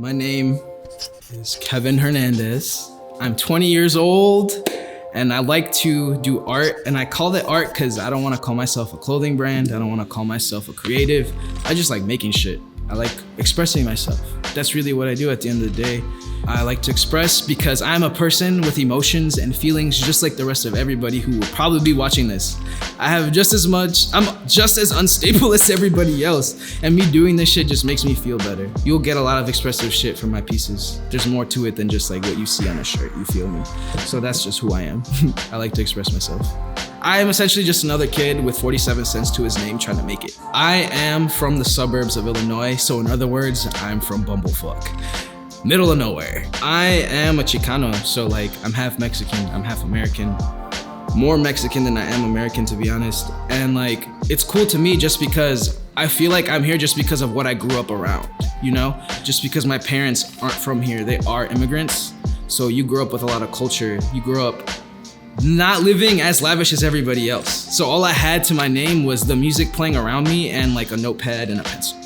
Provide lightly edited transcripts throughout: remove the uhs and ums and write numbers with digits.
My name is Kevin Hernandez. I'm 20 years old and I like to do art, and I call it art because I don't want to call myself a clothing brand. I don't want to call myself a creative. I just like making shit. I like expressing myself. That's really what I do at the end of the day. I like to express because I'm a person with emotions and feelings just like the rest of everybody who will probably be watching this. I'm just as unstable as everybody else, and me doing this shit just makes me feel better. You'll get a lot of expressive shit from my pieces. There's more to it than just like what you see on a shirt, you feel me? So that's just who I am. I like to express myself. I am essentially just another kid with 47 cents to his name trying to make it. I am from the suburbs of Illinois, so in other words, I'm from Bumblefuck. Middle of nowhere. I am a Chicano, so like I'm half Mexican, I'm half American. More Mexican than I am American, to be honest. And like, it's cool to me just because I feel like I'm here just because of what I grew up around, you know? Just because my parents aren't from here, they are immigrants. So you grew up with a lot of culture. You grew up not living as lavish as everybody else. So all I had to my name was the music playing around me and like a notepad and a pencil.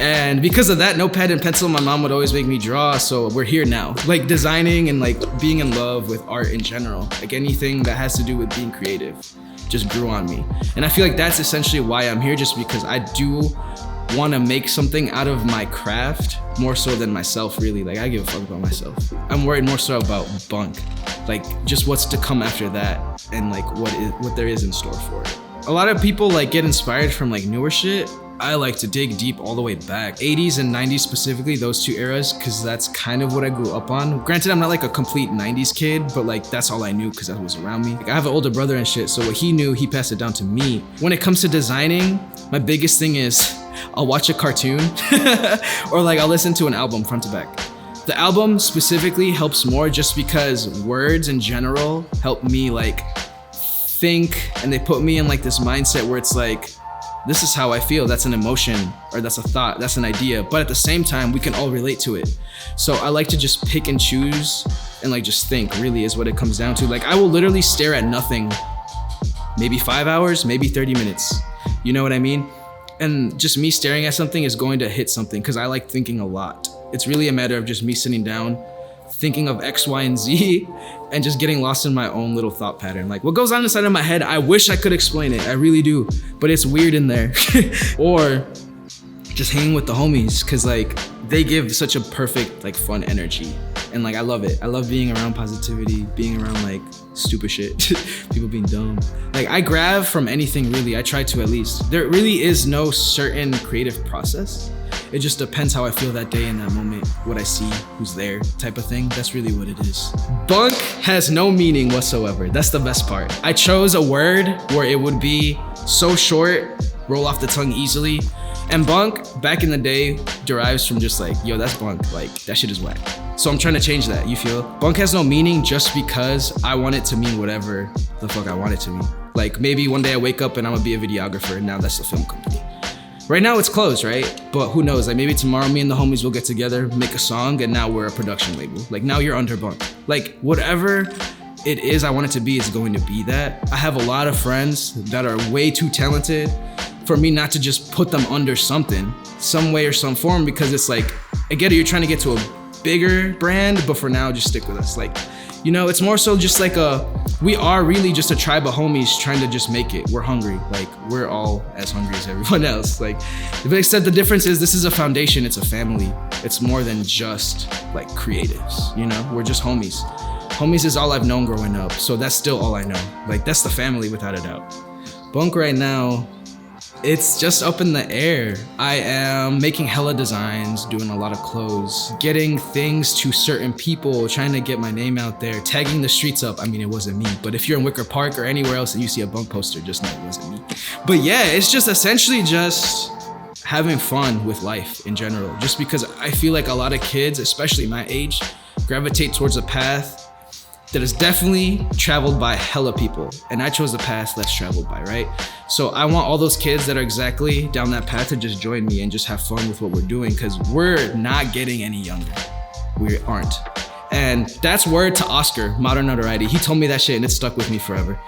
And because of that notepad and pencil, my mom would always make me draw, so we're here now. Like designing and like being in love with art in general. Like anything that has to do with being creative just grew on me. And I feel like that's essentially why I'm here, just because I do want to make something out of my craft more so than myself, really. Like I give a fuck about myself. I'm worried more so about bunk, like just what's to come after that and like what there is in store for it. A lot of people like get inspired from like newer shit. I like to dig deep all the way back. 80s and 90s specifically, those two eras, because that's kind of what I grew up on. Granted, I'm not like a complete 90s kid, but like that's all I knew because that was around me. Like, I have an older brother and shit, so what he knew, he passed it down to me. When it comes to designing, my biggest thing is I'll watch a cartoon or like I'll listen to an album front to back. The album specifically helps more just because words in general help me like think, and they put me in like this mindset where it's like, this is how I feel, that's an emotion, or that's a thought, that's an idea, but at the same time, we can all relate to it. So I like to just pick and choose and like just think, really is what it comes down to. Like I will literally stare at nothing, maybe 5 hours, maybe 30 minutes. You know what I mean? And just me staring at something is going to hit something because I like thinking a lot. It's really a matter of just me sitting down, thinking of X, Y, and Z, and just getting lost in my own little thought pattern. Like what goes on inside of my head, I wish I could explain it, I really do, but it's weird in there. Or just hanging with the homies, cause like they give such a perfect like fun energy. And like I love it. I love being around positivity, being around like stupid shit, people being dumb. Like I grab from anything really, I try to at least. There really is no certain creative process. It just depends how I feel that day in that moment, what I see, who's there, type of thing. That's really what it is. Bunk has no meaning whatsoever. That's the best part. I chose a word where it would be so short, roll off the tongue easily. And bunk, back in the day, derives from just like, yo, that's bunk. Like, that shit is whack. So I'm trying to change that, you feel? Bunk has no meaning just because I want it to mean whatever the fuck I want it to mean. Like, maybe one day I wake up and I'm gonna be a videographer, and now that's the film company. Right now it's closed, right? But who knows, like maybe tomorrow me and the homies will get together, make a song, and now we're a production label. Like now you're under Bunk. Like whatever it is I want it to be is going to be that. I have a lot of friends that are way too talented for me not to just put them under something, some way or some form, because it's like, I get it, you're trying to get to a bigger brand, but for now just stick with us. Like, you know, it's more so just like we are really just a tribe of homies trying to just make it. We're hungry. Like we're all as hungry as everyone else. Like, but except the difference is this is a foundation, it's a family. It's more than just like creatives, you know? We're just homies. Homies is all I've known growing up. So that's still all I know. Like that's the family without a doubt. Bunk right now, it's just up in the air. I am making hella designs, doing a lot of clothes, getting things to certain people, trying to get my name out there, tagging the streets up. I mean, it wasn't me, but if you're in Wicker Park or anywhere else and you see a Bunk poster, just know it wasn't me. But yeah, it's just essentially just having fun with life in general. Just because I feel like a lot of kids, especially my age, gravitate towards a path that is definitely traveled by hella people. And I chose the path less traveled by, right? So I want all those kids that are exactly down that path to just join me and just have fun with what we're doing, because we're not getting any younger. We aren't. And that's word to Oscar, Modern Notoriety. He told me that shit and it stuck with me forever.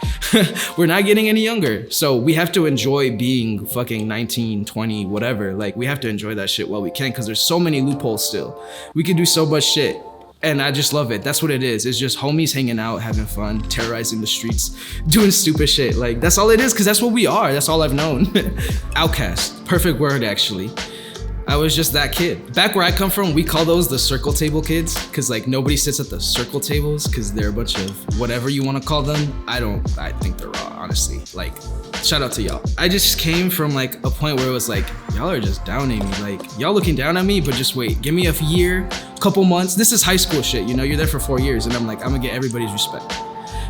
We're not getting any younger. So we have to enjoy being fucking 19, 20, whatever. Like we have to enjoy that shit while we can because there's so many loopholes still. We can do so much shit. And I just love it. That's what it is. It's just homies hanging out, having fun, terrorizing the streets, doing stupid shit. Like that's all it is because that's what we are. That's all I've known. Outcast, perfect word actually. I was just that kid. Back where I come from, we call those the circle table kids because like nobody sits at the circle tables because they're a bunch of whatever you want to call them. I think they're raw, honestly. Like, shout out to y'all. I just came from like a point where it was like, y'all are just downing me. Like, y'all looking down at me, but just wait, give me a year, couple months. This is high school shit, you know, you're there for 4 years and I'm like, I'm gonna get everybody's respect.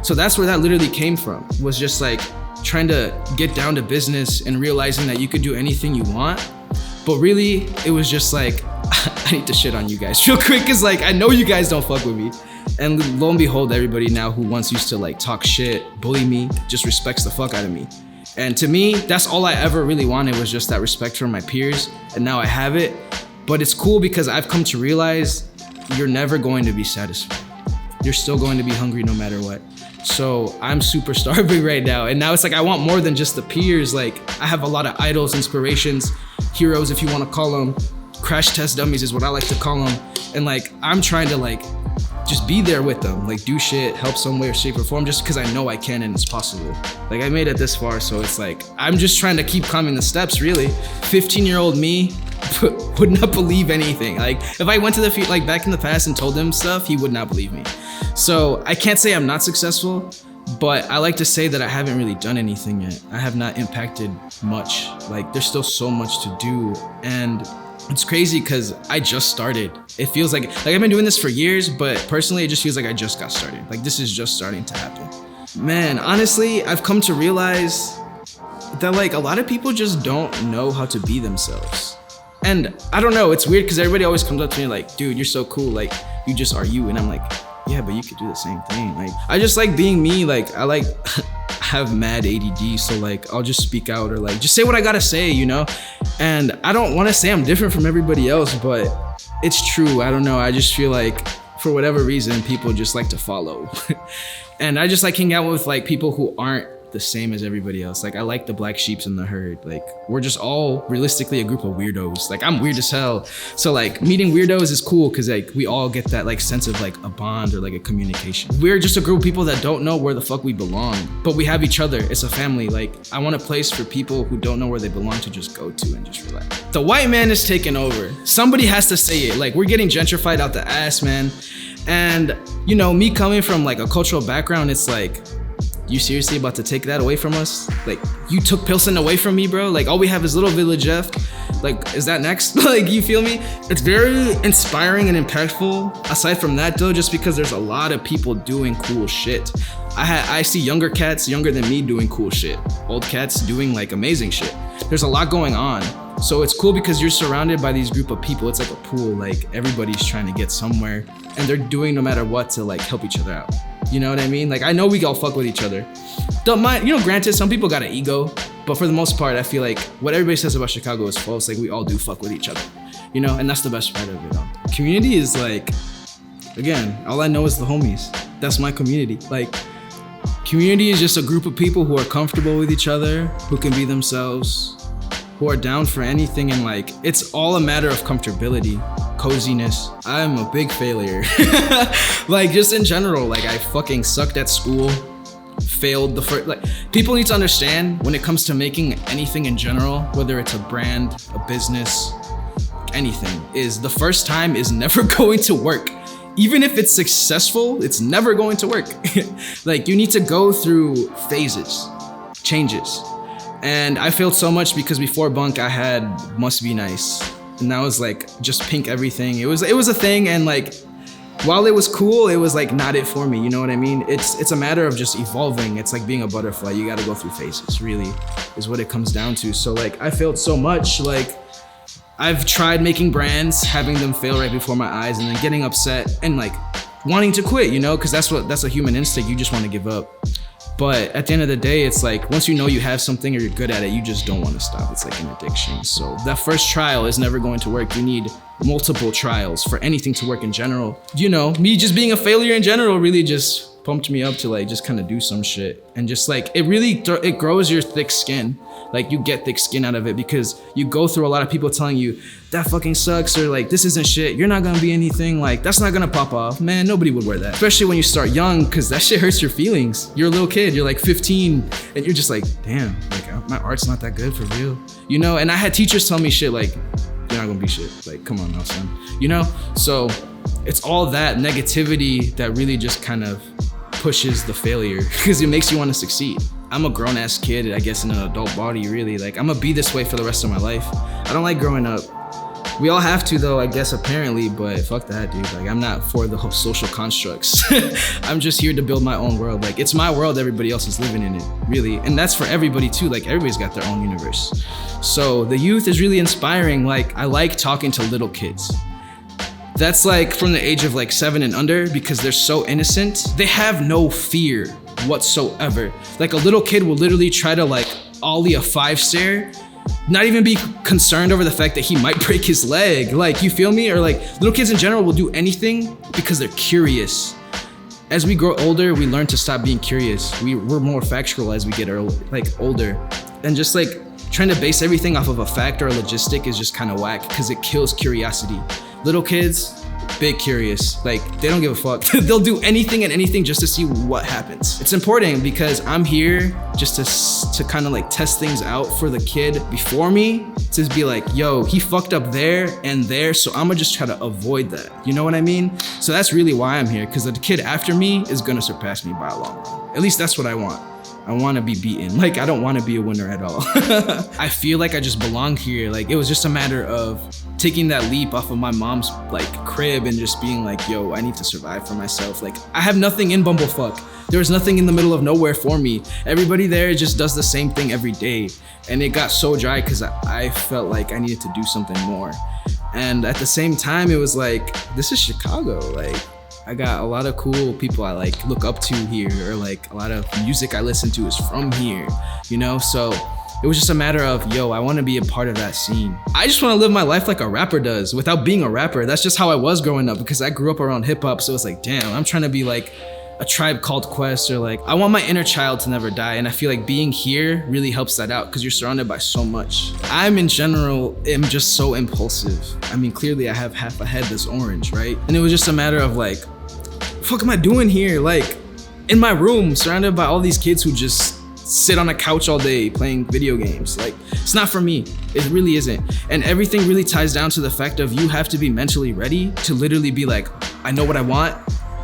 So that's where that literally came from, was just like trying to get down to business and realizing that you could do anything you want. But really, it was just like, I need to shit on you guys real quick because like, I know you guys don't fuck with me. And lo and behold, everybody now who once used to like talk shit, bully me, just respects the fuck out of me. And to me, that's all I ever really wanted was just that respect from my peers. And now I have it. But it's cool because I've come to realize you're never going to be satisfied. You're still going to be hungry no matter what. So I'm super starving right now. And now it's like, I want more than just the peers. Like I have a lot of idols, inspirations, heroes, if you want to call them. Crash test dummies is what I like to call them. And like, I'm trying to like, just be there with them, like do shit, help some way or shape or form, just because I know I can and it's possible. Like I made it this far, so it's like, I'm just trying to keep climbing the steps, really. 15-year-old me would not believe anything. Like if I went to the like back in the past and told him stuff, he would not believe me. So I can't say I'm not successful, but I like to say that I haven't really done anything yet. I have not impacted much. Like there's still so much to do. And it's crazy because I just started. It feels like I've been doing this for years, but personally, it just feels like I just got started. Like this is just starting to happen. Man, honestly, I've come to realize that like a lot of people just don't know how to be themselves. And I don't know, it's weird because everybody always comes up to me like, dude, you're so cool. Like you just are you. And I'm like, yeah, but you could do the same thing. Like I just like being me. Like I like have mad ADD, so like I'll just speak out or like just say what I gotta say, you know? And I don't want to say I'm different from everybody else, but it's true. I don't know. I just feel like for whatever reason, people just like to follow. And I just like hang out with like people who aren't the same as everybody else. Like I like the black sheeps in the herd. Like we're just all realistically a group of weirdos. Like I'm weird as hell. So like meeting weirdos is cool because like we all get that like sense of like a bond or like a communication. We're just a group of people that don't know where the fuck we belong, but we have each other. It's a family. Like I want a place for people who don't know where they belong to just go to and just relax. The white man is taking over. Somebody has to say it. Like we're getting gentrified out the ass, man. And you know, me coming from like a cultural background, it's like, you seriously about to take that away from us? Like you took Pilsen away from me, bro. Like all we have is Little Village F. Like, is that next? Like, you feel me? It's very inspiring and impactful. Aside from that though, just because there's a lot of people doing cool shit. I see younger cats, younger than me, doing cool shit. Old cats doing like amazing shit. There's a lot going on. So it's cool because you're surrounded by these group of people. It's like a pool, like everybody's trying to get somewhere and they're doing no matter what to like help each other out. You know what I mean? Like I know we all fuck with each other. Don't mind, you know, granted, some people got an ego, but for the most part, I feel like what everybody says about Chicago is false. Like we all do fuck with each other, you know? And that's the best part of it all. Community is like, again, all I know is the homies. That's my community. Like, community is just a group of people who are comfortable with each other, who can be themselves, who are down for anything, and like, it's all a matter of comfortability, coziness. I'm a big failure. Like, just in general, like I fucking sucked at school, failed the first, like, people need to understand when it comes to making anything in general, whether it's a brand, a business, anything, is the first time is never going to work. Even if it's successful, it's never going to work. Like, you need to go through phases, changes. And I failed so much because before Bunk, I had Must Be Nice. And that was like just pink everything. It was a thing, and like, while it was cool, it was like not it for me, you know what I mean? It's a matter of just evolving. It's like being a butterfly. You gotta go through phases, really, is what it comes down to. So like, I failed so much. Like, I've tried making brands, having them fail right before my eyes, and then getting upset and like wanting to quit, you know, because that's a human instinct. You just want to give up. But at the end of the day, it's like, once you know you have something or you're good at it, you just don't want to stop. It's like an addiction. So that first trial is never going to work. You need multiple trials for anything to work in general. You know, me just being a failure in general really just pumped me up to like just kind of do some shit. And just like it really it grows your thick skin. Like you get thick skin out of it because you go through a lot of people telling you that fucking sucks, or like this isn't shit, you're not gonna be anything, like that's not gonna pop off. Man, nobody would wear that, especially when you start young, because that shit hurts your feelings. You're a little kid, you're like 15 and you're just like, damn, like my art's not that good for real, you know? And I had teachers tell me shit like, you're not gonna be shit, like come on now son, you know? So it's all that negativity that really just kind of pushes the failure because it makes you want to succeed. I'm a grown ass kid, I guess, in an adult body, really. Like I'm gonna be this way for the rest of my life. I don't like growing up. We all have to though, I guess, apparently, but fuck that, dude. Like I'm not for the whole social constructs. I'm just here to build my own world. Like it's my world, everybody else is living in it, really. And that's for everybody too. Like everybody's got their own universe. So the youth is really inspiring. Like I like talking to little kids. That's like from the age of like 7 and under, because they're so innocent. They have no fear whatsoever. Like a little kid will literally try to like ollie a 5-stair, not even be concerned over the fact that he might break his leg. Like, you feel me? Or like little kids in general will do anything because they're curious. As we grow older, we learn to stop being curious. We're more factual as we get older. And just like trying to base everything off of a fact or a logistic is just kind of whack because it kills curiosity. Little kids, big curious. Like they don't give a fuck. They'll do anything and anything just to see what happens. It's important because I'm here just to kind of like test things out for the kid before me, to be like, yo, he fucked up there and there, so I'm gonna just try to avoid that. You know what I mean? So that's really why I'm here, because the kid after me is gonna surpass me by a long run. At least that's what I want. I want to be beaten. Like, I don't want to be a winner at all. I feel like I just belong here. Like, it was just a matter of taking that leap off of my mom's like crib and just being like, yo, I need to survive for myself. Like, I have nothing in Bumblefuck. There was nothing in the middle of nowhere for me. Everybody there just does the same thing every day. And it got so dry because I felt like I needed to do something more. And at the same time, it was like, this is Chicago. Like, I got a lot of cool people I like look up to here, or like a lot of music I listen to is from here, you know? So it was just a matter of, yo, I want to be a part of that scene. I just want to live my life like a rapper does without being a rapper. That's just how I was growing up, because I grew up around hip hop. So it's like, damn, I'm trying to be like a Tribe Called Quest, or like, I want my inner child to never die. And I feel like being here really helps that out, because you're surrounded by so much. I'm in general, am just so impulsive. I mean, clearly I have half a head that's orange, right? And it was just a matter of like, what the fuck am I doing here? Like, in my room, surrounded by all these kids who just sit on a couch all day playing video games. Like, it's not for me. It really isn't. And everything really ties down to the fact of you have to be mentally ready to literally be like, I know what I want,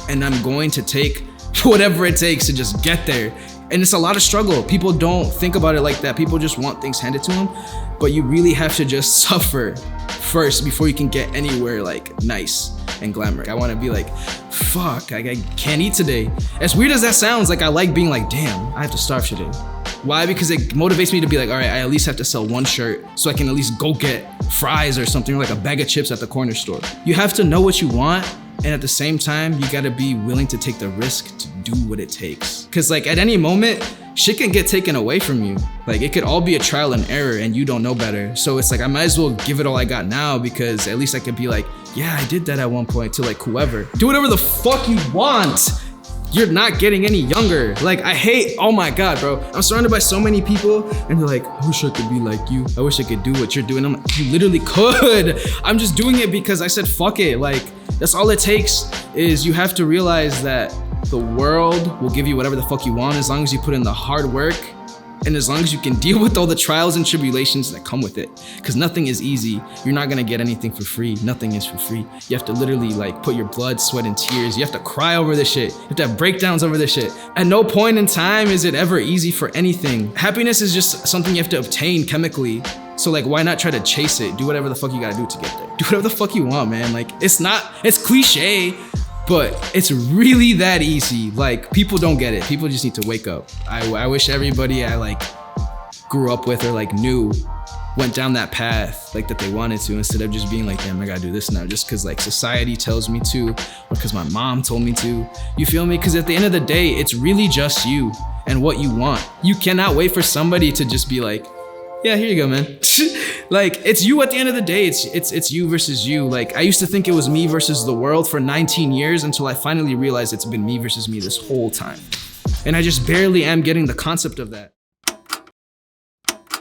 and I'm going to take whatever it takes to just get there. And it's a lot of struggle. People don't think about it like that. People just want things handed to them, but you really have to just suffer first before you can get anywhere like nice and glamour. I want to be like, fuck, I can't eat today. As weird as that sounds, like I like being like, damn, I have to starve today. Why? Because it motivates me to be like, all right, I at least have to sell one shirt so I can at least go get fries or something, or like a bag of chips at the corner store. You have to know what you want, and at the same time, you gotta be willing to take the risk to do what it takes. Cause like at any moment, shit can get taken away from you. Like it could all be a trial and error and you don't know better. So it's like, I might as well give it all I got now, because at least I could be like, yeah, I did that at one point, to like whoever. Do whatever the fuck you want. You're not getting any younger. Like I hate, oh my God, bro. I'm surrounded by so many people and they're like, I wish I could be like you. I wish I could do what you're doing. I'm like, you literally could. I'm just doing it because I said, fuck it. Like that's all it takes. Is you have to realize that the world will give you whatever the fuck you want as long as you put in the hard work, and as long as you can deal with all the trials and tribulations that come with it. Because nothing is easy. You're not gonna get anything for free. Nothing is for free. You have to literally like put your blood, sweat, and tears. You have to cry over this shit. You have to have breakdowns over this shit. At no point in time is it ever easy for anything. Happiness is just something you have to obtain chemically. So like, why not try to chase it? Do whatever the fuck you gotta do to get there. Do whatever the fuck you want, man. Like, it's cliche, but it's really that easy. Like, people don't get it. People just need to wake up. I wish everybody I like grew up with or like knew went down that path like that they wanted to, instead of just being like, damn, I gotta do this now just because like society tells me to, or because my mom told me to. You feel me? Because at the end of the day, it's really just you and what you want. You cannot wait for somebody to just be like, yeah, here you go, man. Like, it's you at the end of the day. It's you versus you. Like, I used to think it was me versus the world for 19 years until I finally realized it's been me versus me this whole time. And I just barely am getting the concept of that.